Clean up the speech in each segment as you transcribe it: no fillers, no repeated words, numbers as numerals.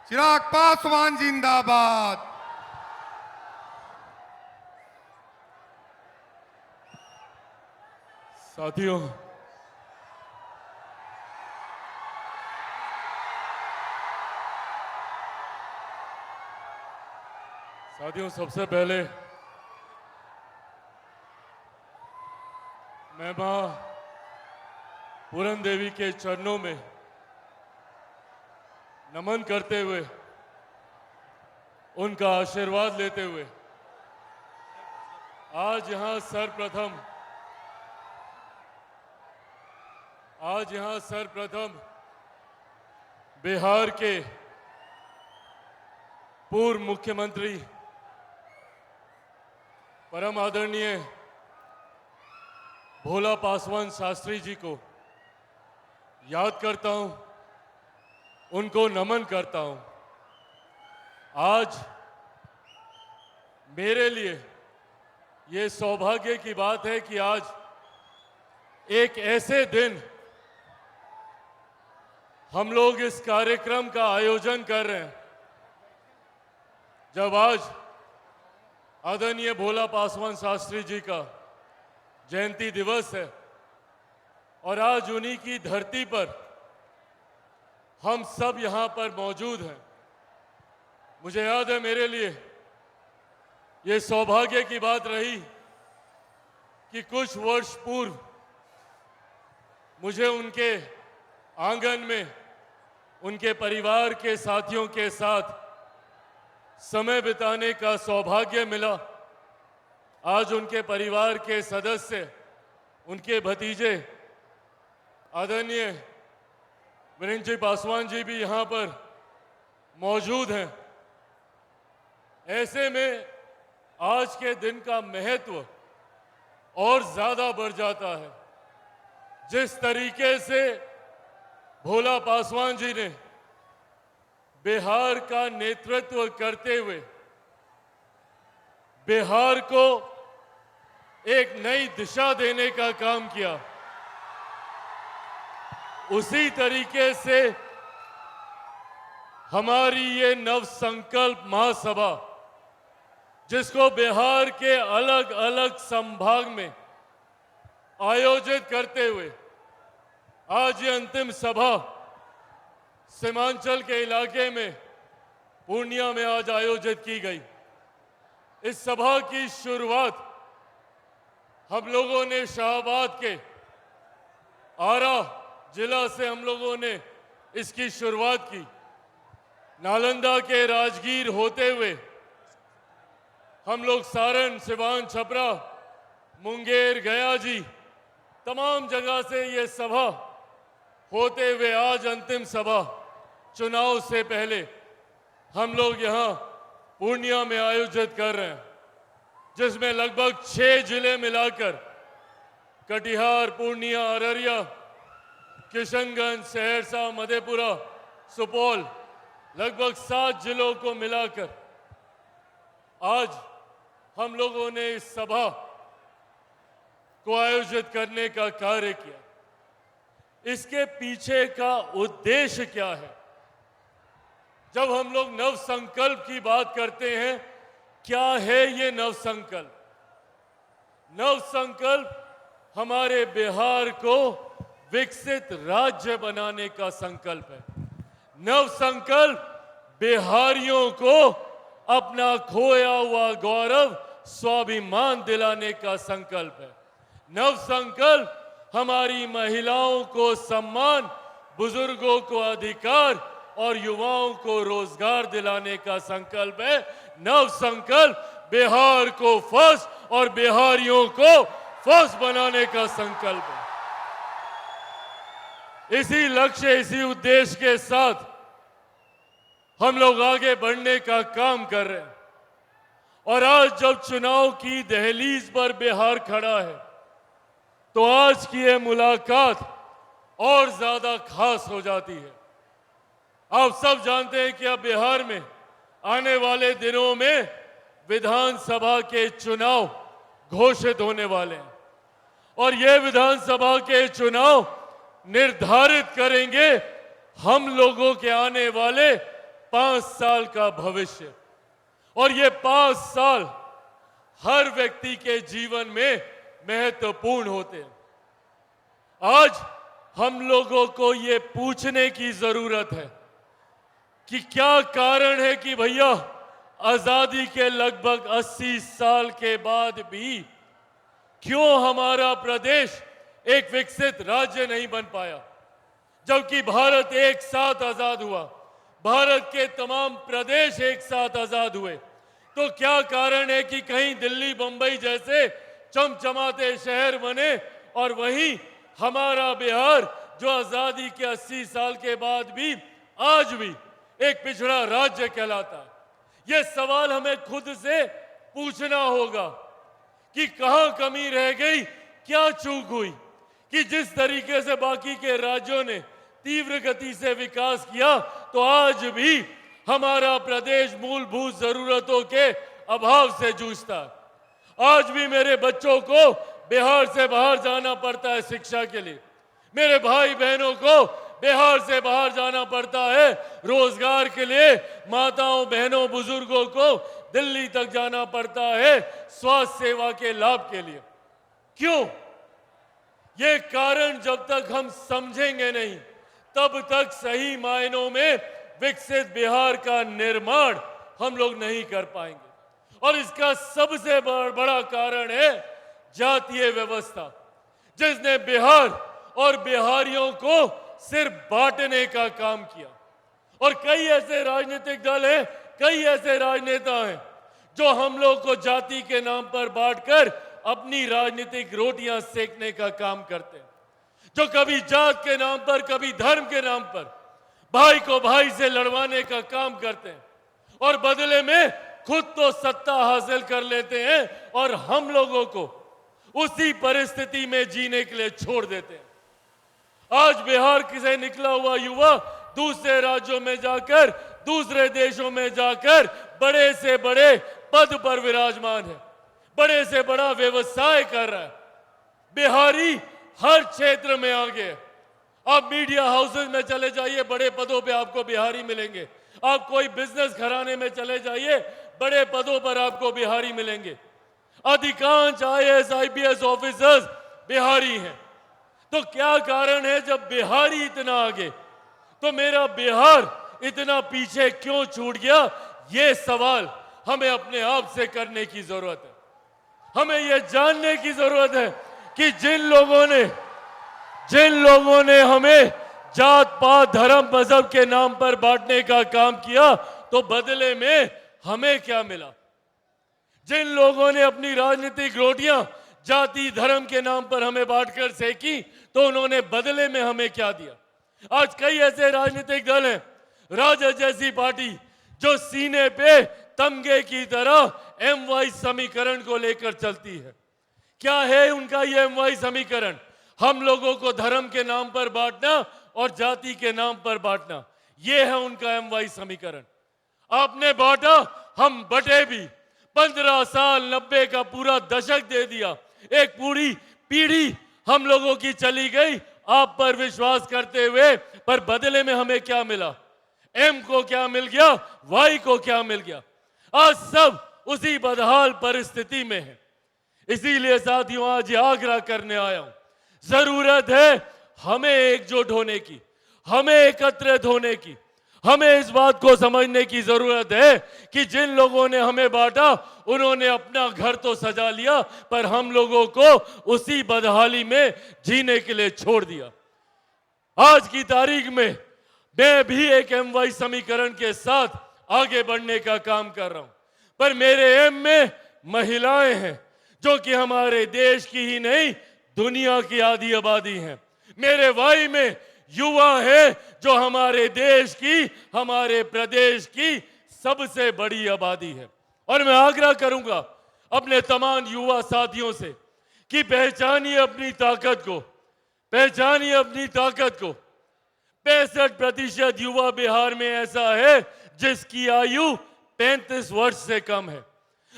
चिराग पासवान जिंदाबाद। साथियों, सबसे पहले मैं मां पूरन देवी के चरणों में नमन करते हुए, उनका आशीर्वाद लेते हुए आज यहां सर्वप्रथम बिहार के पूर्व मुख्यमंत्री परम आदरणीय भोला पासवान शास्त्री जी को याद करता हूं, उनको नमन करता हूं। आज मेरे लिए ये सौभाग्य की बात है कि आज एक ऐसे दिन हम लोग इस कार्यक्रम का आयोजन कर रहे हैं जब आज आदरणीय भोला पासवान शास्त्री जी का जयंती दिवस है और आज उन्हीं की धरती पर हम सब यहां पर मौजूद हैं। मुझे याद है, मेरे लिए ये सौभाग्य की बात रही कि कुछ वर्ष पूर्व मुझे उनके आंगन में उनके परिवार के साथियों के साथ समय बिताने का सौभाग्य मिला। आज उनके परिवार के सदस्य, उनके भतीजे आदरणीय वीरेंद्र जी पासवान जी भी यहाँ पर मौजूद हैं। ऐसे में आज के दिन का महत्व और ज्यादा बढ़ जाता है। जिस तरीके से भोला पासवान जी ने बिहार का नेतृत्व करते हुए बिहार को एक नई दिशा देने का काम किया, उसी तरीके से हमारी ये नव संकल्प महासभा, जिसको बिहार के अलग अलग संभाग में आयोजित करते हुए आज ये अंतिम सभा सीमांचल के इलाके में पूर्णिया में आज आयोजित की गई। इस सभा की शुरुआत हम लोगों ने शाहबाद के आरा जिला से हम लोगों ने इसकी शुरुआत की। नालंदा के राजगीर होते हुए हम लोग सारण, सिवान, छपरा, मुंगेर, गया जी, तमाम जगह से ये सभा होते हुए आज अंतिम सभा चुनाव से पहले हम लोग यहाँ पूर्णिया में आयोजित कर रहे हैं, जिसमें लगभग 6 जिले मिलाकर कटिहार, पूर्णिया, अररिया, किशनगंज, सहरसा, मधेपुरा, सुपौल, लगभग 7 जिलों को मिलाकर आज हम लोगों ने इस सभा को आयोजित करने का कार्य किया। इसके पीछे का उद्देश्य क्या है? जब हम लोग नव संकल्प की बात करते हैं, क्या है ये नव संकल्प? नव संकल्प हमारे बिहार को विकसित राज्य बनाने का संकल्प है। नव संकल्प बिहारियों को अपना खोया हुआ गौरव, स्वाभिमान दिलाने का संकल्प है। नव संकल्प हमारी महिलाओं को सम्मान, बुजुर्गों को अधिकार और युवाओं को रोजगार दिलाने का संकल्प है। नव संकल्प बिहार को फर्स्ट और बिहारियों को फर्स्ट बनाने का संकल्प है। इसी लक्ष्य, इसी उद्देश्य के साथ हम लोग आगे बढ़ने का काम कर रहे हैं। और आज जब चुनाव की दहलीज पर बिहार खड़ा है, तो आज की ये मुलाकात और ज्यादा खास हो जाती है। आप सब जानते हैं कि अब बिहार में आने वाले दिनों में विधानसभा के चुनाव घोषित होने वाले हैं और ये विधानसभा के चुनाव निर्धारित करेंगे हम लोगों के आने वाले 5 साल का भविष्य, और ये 5 साल हर व्यक्ति के जीवन में महत्वपूर्ण होते हैं। आज हम लोगों को ये पूछने की जरूरत है कि क्या कारण है कि भैया आजादी के लगभग 80 साल के बाद भी क्यों हमारा प्रदेश एक विकसित राज्य नहीं बन पाया, जबकि भारत एक साथ आजाद हुआ, भारत के तमाम प्रदेश एक साथ आजाद हुए। तो क्या कारण है कि कहीं दिल्ली बंबई जैसे चमचमाते शहर बने और वहीं हमारा बिहार जो आजादी के 80 साल के बाद भी आज भी एक पिछड़ा राज्य कहलाता है। यह सवाल हमें खुद से पूछना होगा कि कहां कमी रह गई, क्या चूक हुई कि जिस तरीके से बाकी के राज्यों ने तीव्र गति से विकास किया तो आज भी हमारा प्रदेश मूलभूत जरूरतों के अभाव से जूझता है। आज भी मेरे बच्चों को बिहार से बाहर जाना पड़ता है शिक्षा के लिए, मेरे भाई बहनों को बिहार से बाहर जाना पड़ता है रोजगार के लिए, माताओं बहनों बुजुर्गों को दिल्ली तक जाना पड़ता है स्वास्थ्य सेवा के लाभ के लिए। क्यों? ये कारण जब तक हम समझेंगे नहीं तब तक सही मायनों में विकसित बिहार का निर्माण हम लोग नहीं कर पाएंगे। और इसका सबसे बड़ा कारण है जातीय व्यवस्था, जिसने बिहार और बिहारियों को सिर्फ बांटने का काम किया। और कई ऐसे राजनीतिक दल हैं, कई ऐसे राजनेता हैं जो हम लोग को जाति के नाम पर बांटकर अपनी राजनीतिक रोटियां सेकने का काम करते हैं, जो कभी जात के नाम पर कभी धर्म के नाम पर भाई को भाई से लड़वाने का काम करते हैं और बदले में खुद तो सत्ता हासिल कर लेते हैं और हम लोगों को उसी परिस्थिति में जीने के लिए छोड़ देते हैं। आज बिहार से निकला हुआ युवा दूसरे राज्यों में जाकर, दूसरे देशों में जाकर बड़े से बड़े पद पर विराजमान है, बड़े से बड़ा व्यवसाय कर रहा है। बिहारी हर क्षेत्र में आगे है। आप मीडिया हाउसेस में चले जाइए, बड़े पदों पे आपको बिहारी मिलेंगे। आप कोई बिजनेस घराने में चले जाइए, बड़े पदों पर आपको बिहारी मिलेंगे। अधिकांश आईएएस आईपीएस ऑफिसर्स बिहारी हैं। तो क्या कारण है जब बिहारी इतना आगे तो मेरा बिहार इतना पीछे क्यों छूट गया? ये सवाल हमें अपने आप से करने की जरूरत है। हमें यह जानने की जरूरत है कि जिन लोगों ने हमें जात पात धर्म मजहब के नाम पर बांटने का काम किया तो बदले में हमें क्या मिला? जिन लोगों ने अपनी राजनीतिक रोटियां जाति धर्म के नाम पर हमें बांटकर सेकी तो उन्होंने बदले में हमें क्या दिया? आज कई ऐसे राजनीतिक दल हैं, राजद जैसी पार्टी जो सीने पे तमगे की तरह एमवाई समीकरण को लेकर चलती है। क्या है उनका ये एमवाई समीकरण? हम लोगों को धर्म के नाम पर बांटना और जाति के नाम पर बांटना, ये है उनका एमवाई समीकरण। आपने बांटा, हम बटे भी। 15 साल 90 का पूरा दशक दे दिया, एक पूरी पीढ़ी हम लोगों की चली गई आप पर विश्वास करते हुए, पर बदले में हमें क्या मिला? एम को क्या मिल गया, वाई को क्या मिल गया? आज सब उसी बदहाल परिस्थिति में है। इसीलिए साथियों आज आग्रह करने आया हूं, जरूरत है हमें एकजुट होने की, हमें एकत्रित होने की। हमें इस बात को समझने की जरूरत है कि जिन लोगों ने हमें बांटा उन्होंने अपना घर तो सजा लिया, पर हम लोगों को उसी बदहाली में जीने के लिए छोड़ दिया। आज की तारीख में मैं भी एक एमवाई समीकरण के साथ आगे बढ़ने का काम कर रहा हूं, पर मेरे एम में महिलाएं हैं जो कि हमारे देश की ही नहीं दुनिया की आधी आबादी हैं। मेरे वाई में युवा है जो हमारे देश की, हमारे प्रदेश की सबसे बड़ी आबादी है। और मैं आग्रह करूंगा अपने तमाम युवा साथियों से कि पहचानिए अपनी ताकत को, पहचानिए अपनी ताकत को। 65% युवा बिहार में ऐसा है जिसकी आयु 35 वर्ष से कम है।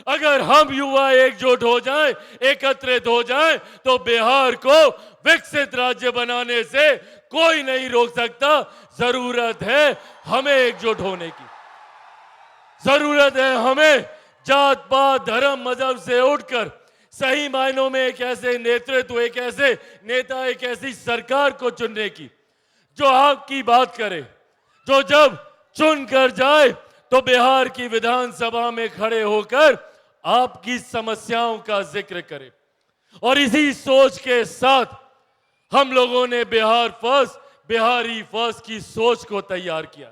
अगर हम युवा एकजुट हो जाएं, एकत्रित हो जाएं, तो बिहार को विकसित राज्य बनाने से कोई नहीं रोक सकता। जरूरत है हमें एकजुट होने की। जरूरत है हमें जात पात धर्म मजहब से उठकर सही मायनों में एक ऐसे नेतृत्व, एक ऐसे नेता, एक ऐसी सरकार को चुनने की जो आपकी बात करे, जो जब चुन कर जाए तो बिहार की विधानसभा में खड़े होकर आपकी समस्याओं का जिक्र करे। और इसी सोच के साथ हम लोगों ने बिहार फर्स्ट, बिहारी फर्स्ट की सोच को तैयार किया।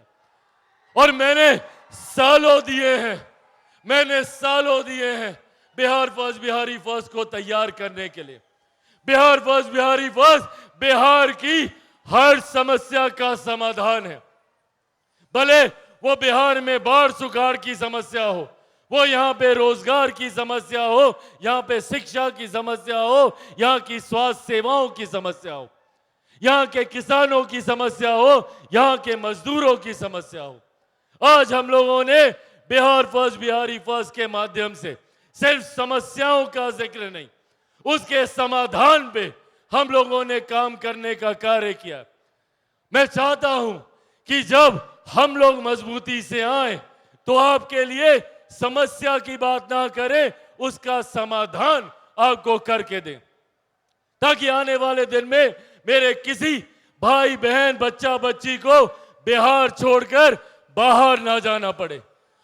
और मैंने सालों दिए हैं बिहार फर्स्ट, बिहारी फर्स्ट को तैयार करने के लिए। बिहार फर्स्ट, बिहारी फर्स्ट बिहार की हर समस्या का समाधान है। भले वो बिहार में बाढ़ सुखाड़ की समस्या हो, वो यहाँ पे रोजगार की समस्या हो, यहाँ पे शिक्षा की समस्या हो, यहाँ की स्वास्थ्य सेवाओं की समस्या हो, यहाँ के किसानों की समस्या हो, यहाँ के मजदूरों की समस्या हो। आज हम लोगों ने बिहार फर्स्ट, बिहारी फर्स्ट के माध्यम से सिर्फ समस्याओं का जिक्र नहीं, उसके समाधान पे हम लोगों ने काम करने का कार्य किया। मैं चाहता हूं कि जब हम लोग मजबूती से आए तो आपके लिए समस्या की बात ना करें, उसका समाधान आपको करके दें, ताकि आने वाले दिन में मेरे किसी भाई बहन बच्चा बच्ची को बिहार छोड़कर बाहर ना जाना पड़े,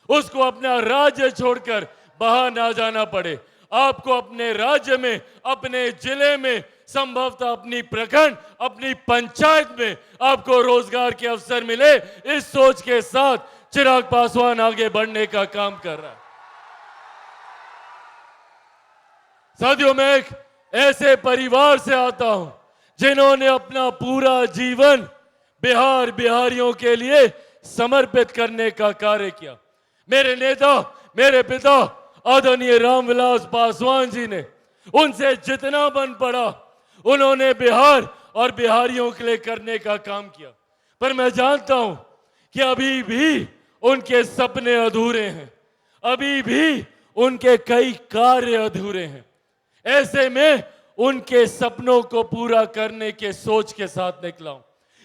उसको अपना राज्य छोड़कर बाहर ना जाना पड़े। आपको अपने राज्य में, अपने जिले में, संभवतः अपनी प्रखंड, अपनी पंचायत में आपको रोजगार के अवसर मिले, इस सोच के साथ चिराग पासवान आगे बढ़ने का काम कर रहा है। साथियों, मैं एक ऐसे परिवार से आता हूं जिन्होंने अपना पूरा जीवन बिहार, बिहारियों के लिए समर्पित करने का कार्य किया। मेरे नेता, मेरे पिता आदरणीय रामविलास पासवान जी ने, उनसे जितना बन पड़ा उन्होंने बिहार और बिहारियों के लिए करने का काम किया। पर मैं जानता हूं कि अभी भी उनके सपने अधूरे हैं, अभी भी उनके कई कार्य अधूरे हैं। ऐसे में उनके सपनों को पूरा करने के सोच के साथ निकला हूं।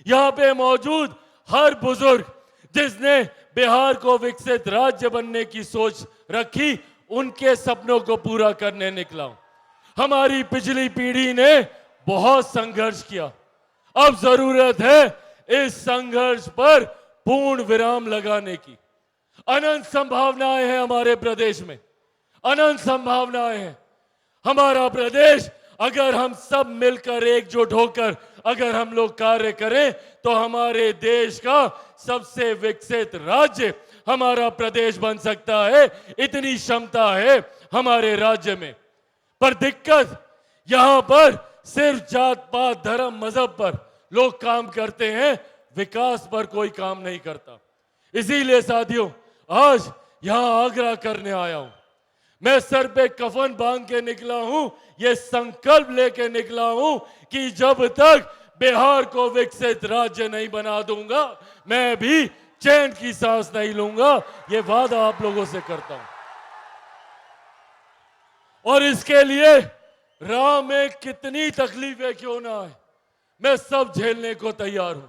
यहां पे मौजूद हर बुजुर्ग जिसने बिहार को विकसित राज्य बनने की सोच रखी, उनके सपनों को पूरा करने निकला हूं। हमारी पिछली पीढ़ी ने बहुत संघर्ष किया, अब जरूरत है इस संघर्ष पर पूर्ण विराम लगाने की। अनंत संभावनाएं हैं हमारे प्रदेश में, अनंत संभावनाएं हैं। हमारा प्रदेश, अगर हम सब मिलकर एकजुट होकर अगर हम लोग कार्य करें तो हमारे देश का सबसे विकसित राज्य हमारा प्रदेश बन सकता है। इतनी क्षमता है हमारे राज्य में। पर दिक्कत यहां पर सिर्फ जात पात धर्म मजहब पर लोग काम करते हैं, विकास पर कोई काम नहीं करता। इसीलिए साथियों, आज यहां आग्रह करने आया हूं। मैं सर पे कफन बांध के निकला हूं, ये संकल्प लेके निकला हूं कि जब तक बिहार को विकसित राज्य नहीं बना दूंगा, मैं भी चैन की सांस नहीं लूंगा। ये वादा आप लोगों से करता हूं। और इसके लिए राह में कितनी तकलीफें क्यों ना आए, मैं सब झेलने को तैयार हूं।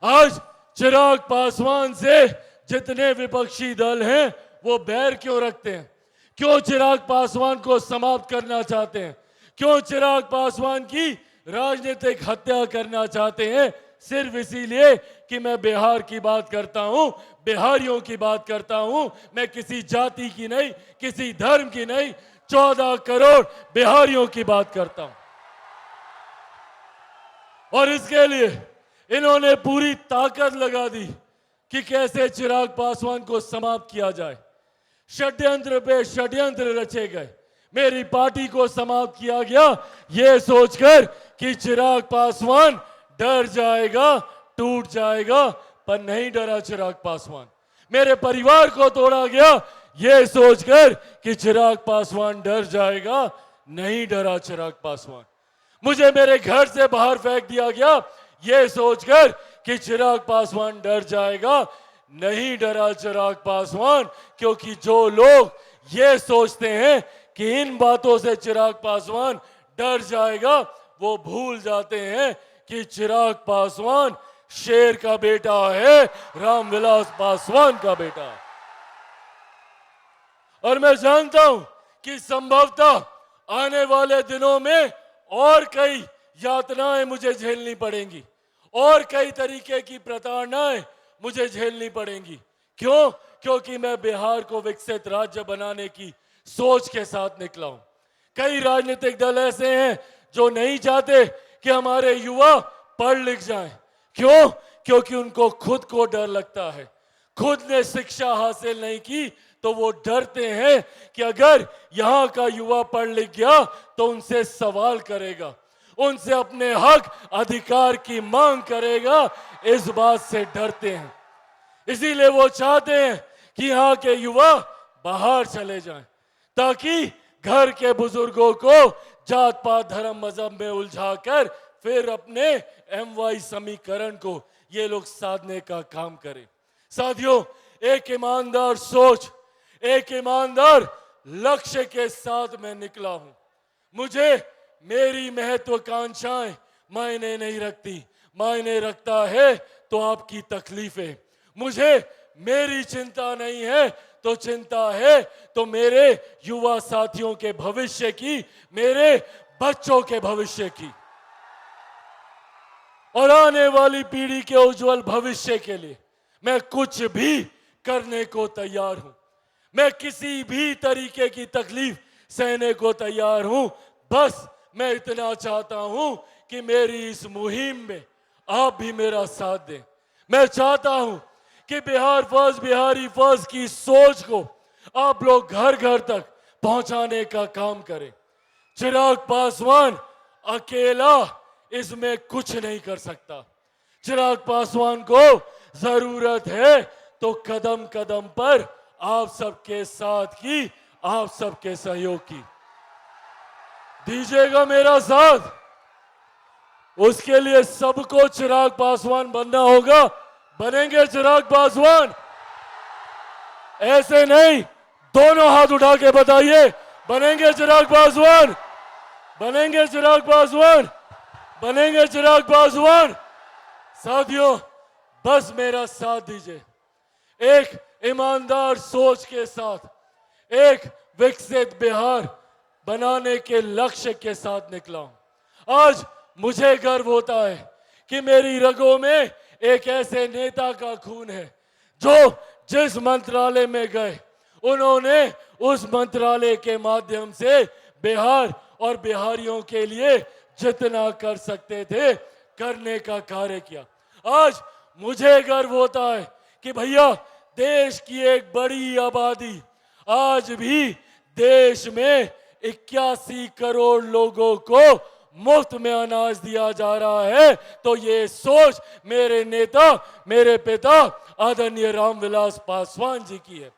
आज चिराग पासवान से जितने विपक्षी दल हैं वो बैर क्यों रखते हैं? क्यों चिराग पासवान को समाप्त करना चाहते हैं? क्यों चिराग पासवान की राजनीतिक हत्या करना चाहते हैं? सिर्फ इसीलिए कि मैं बिहार की बात करता हूं, बिहारियों की बात करता हूं। मैं किसी जाति की नहीं, किसी धर्म की नहीं, 14 करोड़ बिहारियों की बात करता हूं। और इसके लिए इन्होंने पूरी ताकत लगा दी कि कैसे चिराग पासवान को समाप्त किया जाए। षड्यंत्र पे षड्यंत्र रचे गए, मेरी पार्टी को समाप्त किया गया ये सोचकर कि चिराग पासवान डर जाएगा, टूट जाएगा, पर नहीं डरा चिराग पासवान। मेरे परिवार को तोड़ा गया ये सोचकर कि चिराग पासवान डर जाएगा, नहीं डरा चिराग पासवान। मुझे मेरे घर से बाहर फेंक दिया गया ये सोचकर कि चिराग पासवान डर जाएगा, नहीं डरा चिराग पासवान। क्योंकि जो लोग ये सोचते हैं कि इन बातों से चिराग पासवान डर जाएगा, वो भूल जाते हैं कि चिराग पासवान शेर का बेटा है, रामविलास पासवान का बेटा। और मैं जानता हूं कि संभवतः आने वाले दिनों में और कई यातनाएं मुझे झेलनी पड़ेंगी और कई तरीके की प्रताड़नाएं मुझे झेलनी पड़ेंगी। क्यों? क्योंकि मैं बिहार को विकसित राज्य बनाने की सोच के साथ निकला हूं। कई राजनीतिक दल ऐसे हैं जो नहीं चाहते कि हमारे युवा पढ़ लिख जाएं। क्यों? क्योंकि उनको खुद को डर लगता है। खुद ने शिक्षा हासिल नहीं की तो वो डरते हैं कि अगर यहां का युवा पढ़ लिख गया तो उनसे सवाल करेगा, उनसे अपने हक अधिकार की मांग करेगा। इस बात से डरते हैं, इसीलिए वो चाहते हैं कि यहाँ के युवा बाहर चले जाएं, ताकि घर के बुजुर्गों को जात पात धर्म मजहब में उलझाकर फिर अपने MY समीकरण को ये लोग साधने का काम करें। साथियों, एक ईमानदार सोच, एक ईमानदार लक्ष्य के साथ मैं निकला हूं। मुझे मेरी महत्वाकांक्षाएं मायने नहीं रखती, मायने रखता है तो आपकी तकलीफें। मुझे मेरी चिंता नहीं है तो चिंता है तो मेरे युवा साथियों के भविष्य की, मेरे बच्चों के भविष्य की और आने वाली पीढ़ी के उज्जवल भविष्य के लिए मैं कुछ भी करने को तैयार हूं। मैं किसी भी तरीके की तकलीफ सहने को तैयार हूं। बस मैं इतना चाहता हूं कि मेरी इस मुहिम में आप भी मेरा साथ दें। मैं चाहता हूं कि बिहार फर्स्ट, बिहारी फर्स्ट की सोच को आप लोग घर घर तक पहुंचाने का काम करें। चिराग पासवान अकेला इसमें कुछ नहीं कर सकता। चिराग पासवान को जरूरत है तो कदम कदम पर आप सबके साथ की, आप सबके सहयोग की। दीजिएगा मेरा साथ। उसके लिए सबको चिराग पासवान बनना होगा। बनेंगे चिराग पासवान? ऐसे नहीं, दोनों हाथ उठा के बताइए, बनेंगे चिराग पासवान? बनेंगे चिराग पासवान? बनेंगे चिराग पासवान? साथियों, बस मेरा साथ दीजिए। एक ईमानदार सोच के साथ, एक विकसित बिहार बनाने के लक्ष्य के साथ निकला हूं। आज मुझे गर्व होता है कि मेरी रगों में एक ऐसे नेता का खून है जो जिस मंत्रालय में गए उन्होंने उस मंत्रालय के माध्यम से बिहार और बिहारियों के लिए जितना कर सकते थे करने का कार्य किया। आज मुझे गर्व होता है कि भैया, देश की एक बड़ी आबादी, आज भी देश में 81 करोड़ लोगों को मुफ्त में अनाज दिया जा रहा है। तो ये सोच मेरे नेता, मेरे पिता आदरणीय रामविलास पासवान जी की है।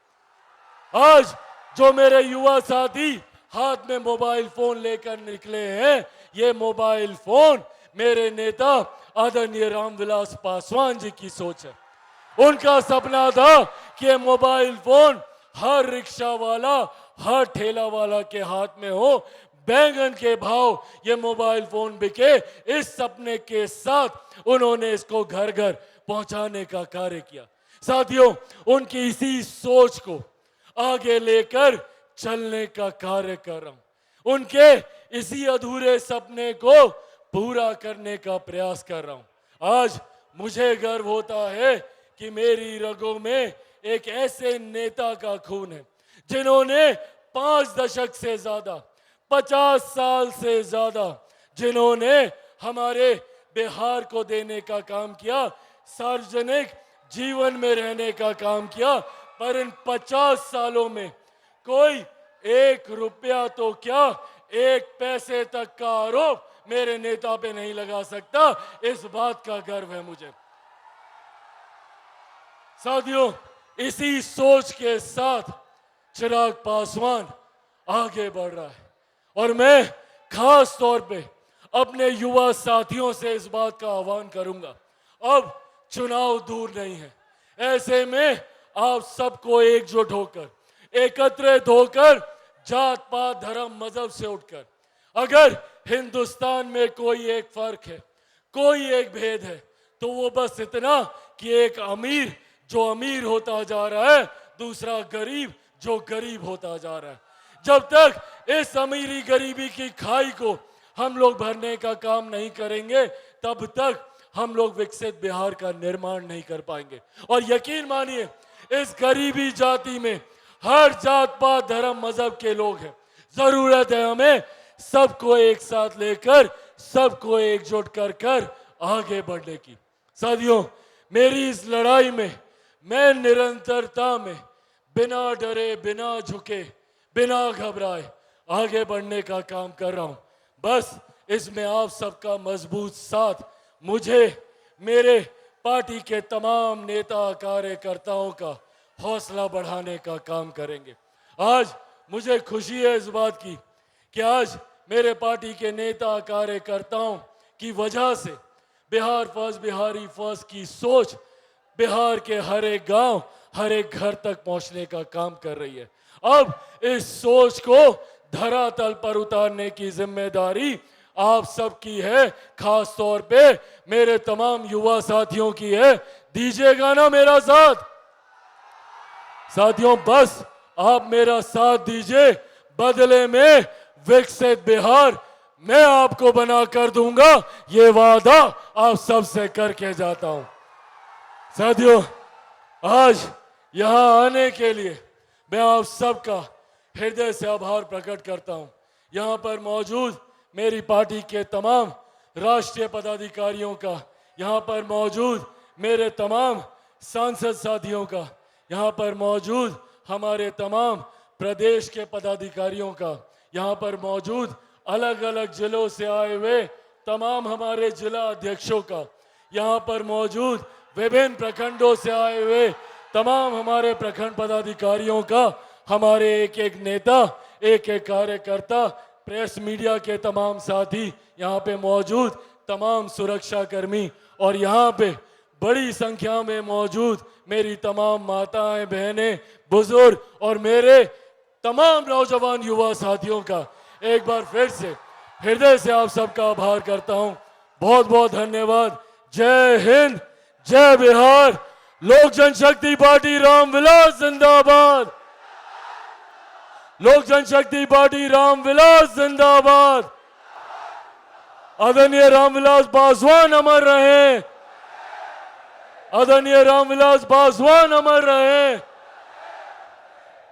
आज जो मेरे युवा साथी हाथ में मोबाइल फोन लेकर निकले हैं, ये मोबाइल फोन मेरे नेता आदरणीय रामविलास पासवान जी की सोच है। उनका सपना था कि ये मोबाइल फोन हर रिक्शा वाला, हर ठेला वाला के हाथ में हो, बैंगन के भाव ये मोबाइल फोन बिके। इस सपने के साथ उन्होंने इसको घर घर पहुंचाने का कार्य किया। साथियों, उनकी इसी सोच को आगे लेकर चलने का कार्य कर रहा हूं। उनके इसी अधूरे सपने को पूरा करने का प्रयास कर रहा हूं। आज मुझे गर्व होता है कि मेरी रगों में एक ऐसे नेता का खून है जिन्होंने 5 दशक से ज्यादा, 50 साल से ज्यादा जिन्होंने हमारे बिहार को देने का काम किया, सार्वजनिक जीवन में रहने का काम किया। पर इन 50 सालों में कोई 1 रुपया तो क्या, 1 पैसे तक का आरोप मेरे नेता पे नहीं लगा सकता। इस बात का गर्व है मुझे। साथियों, इसी सोच के साथ चिराग पासवान आगे बढ़ रहा है और मैं खास तौर पे अपने युवा साथियों से इस बात का आह्वान करूंगा। अब चुनाव दूर नहीं है, ऐसे में आप सबको एकजुट होकर, एकत्रित होकर, जात पात धर्म मजहब से उठकर, अगर हिंदुस्तान में कोई एक फर्क है, कोई एक भेद है, तो वो बस इतना कि एक अमीर जो अमीर होता जा रहा है, दूसरा गरीब जो गरीब होता जा रहा है। जब तक इस अमीरी गरीबी की खाई को हम लोग भरने का काम नहीं करेंगे, तब तक हम लोग विकसित बिहार का निर्माण नहीं कर पाएंगे। और यकीन मानिए, इस गरीबी जाति में हर जात पात धर्म मजहब के लोग हैं। जरूरत है हमें सबको एक साथ लेकर, सबको एकजुट कर आगे बढ़ने की। साथियों, मेरी इस लड़ाई में मैं निरंतरता में बिना डरे, बिना झुके, बिना घबराए आगे बढ़ने का काम कर रहा हूं। बस इसमें आप सबका मजबूत साथ मुझे, मेरे पार्टी के तमाम नेता कार्यकर्ताओं का हौसला बढ़ाने का काम करेंगे। आज मुझे खुशी है इस बात की कि आज मेरे पार्टी के नेता कार्यकर्ताओं की वजह से बिहार फर्स्ट, बिहारी फर्स्ट की सोच बिहार के हर एक गांव, हर एक घर तक पहुंचने का काम कर रही है। अब इस सोच को धरातल पर उतारने की जिम्मेदारी आप सबकी है, खास तौर पे मेरे तमाम युवा साथियों की है। दीजिएगा ना मेरा साथ? साथियों, बस आप मेरा साथ दीजिए, बदले में विकसित बिहार मैं आपको बना कर दूंगा, ये वादा आप सबसे करके जाता हूं। साथियों, आज यहां आने के लिए मैं आप सबका हृदय से आभार प्रकट करता हूं। यहां पर मौजूद मेरी पार्टी के तमाम राष्ट्रीय पदाधिकारियों का, यहां पर मौजूद मेरे तमाम सांसद साथियों का, यहां पर मौजूद हमारे तमाम प्रदेश के पदाधिकारियों का, यहां पर मौजूद अलग अलग जिलों से आए हुए तमाम हमारे जिला अध्यक्षों का, यहां पर मौजूद विभिन्न प्रखंडों से आए हुए तमाम हमारे प्रखंड पदाधिकारियों का, हमारे एक एक नेता, एक एक कार्यकर्ता, प्रेस मीडिया के तमाम साथी, यहाँ पे मौजूद तमाम सुरक्षा कर्मी और यहाँ पे बड़ी संख्या में मौजूद मेरी तमाम माताएं, बहनें, बुजुर्ग और मेरे तमाम नौजवान युवा साथियों का एक बार फिर से हृदय से आप सबका आभार करता हूं। बहुत बहुत धन्यवाद। जय हिंद, जय बिहार। लोक जनशक्ति पार्टी रामविलास जिंदाबाद। लोक जनशक्ति पार्टी रामविलास जिंदाबाद। आदरणीय रामविलास पासवान अमर रहे। आदरणीय रामविलास पासवान अमर रहे।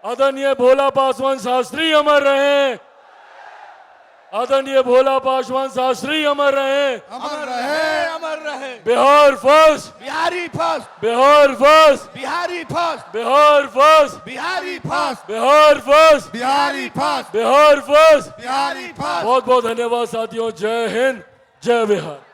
आदरणीय भोला पासवान शास्त्री अमर रहे। आदरणीय भोला पासवान शास्त्री अमर रहे। अमर रहे, अमर रहे। Bihar first, Bihari first, Bihar first, Bihari first, Bihar first, Bihari first, Bihar first, Bihari first, Bihar first. Bihari first. बहुत बहुत धन्यवाद साथियों। जय हिंद, जय बिहार।